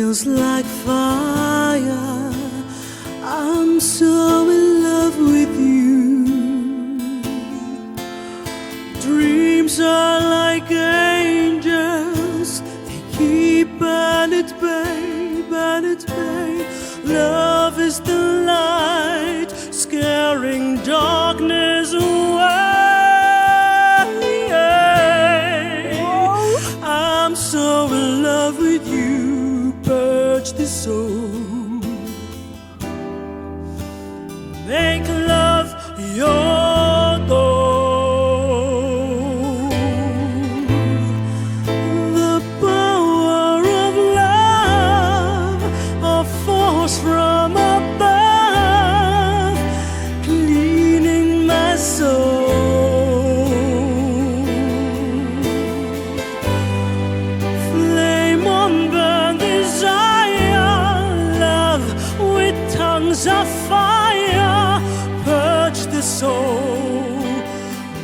feels like fire. I'm so in love with you. Dreams are like angels, they keep at bay, at bay. Love is the light, scaring darkness away. I'm so in love with you, purge the soul. Make love your goal. The power of love, a force from above, cleaning my soul. Flame on burn desire, love with tongues of fire, purge the soul,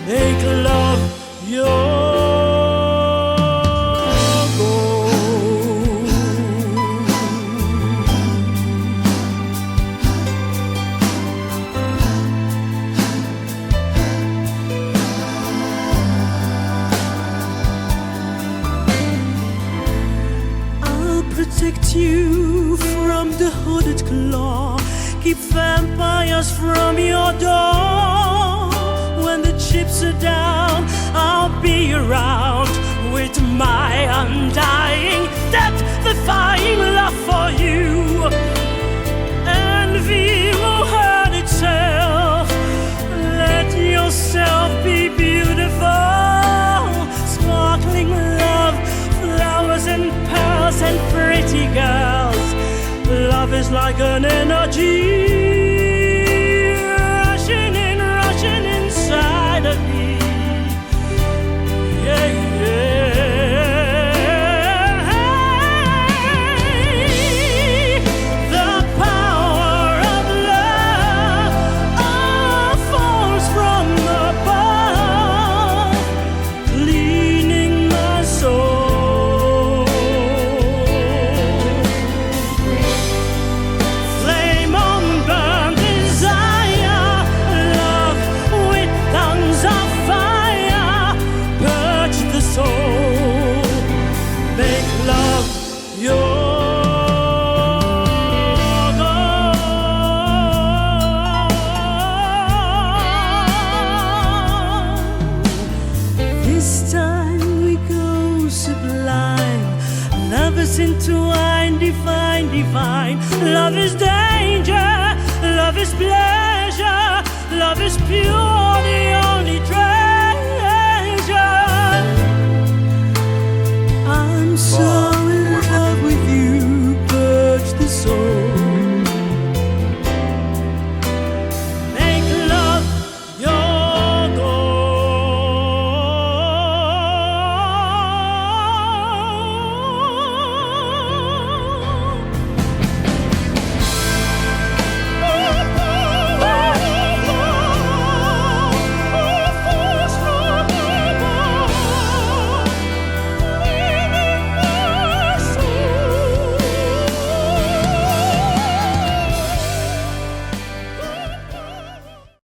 make love your goal. I'll protect you from the hooded claw, keep vampires from your door. When the chips are down, I'll be around with my undying, death-defying love for you. Envy will hurt itself. Let yourself be beautiful. Sparkling love, flowers and pearls and pretty girls. Love is like an energy, rushing inside of me. Yeah, yeah. The power of love, a force from above, cleaning my soul. Flame on burn desire, love with tongues of fire, purge the soul, make love your goal. This time we go sublime. Love is entwined, divine, divine. Love is danger, love is pleasure, love is pure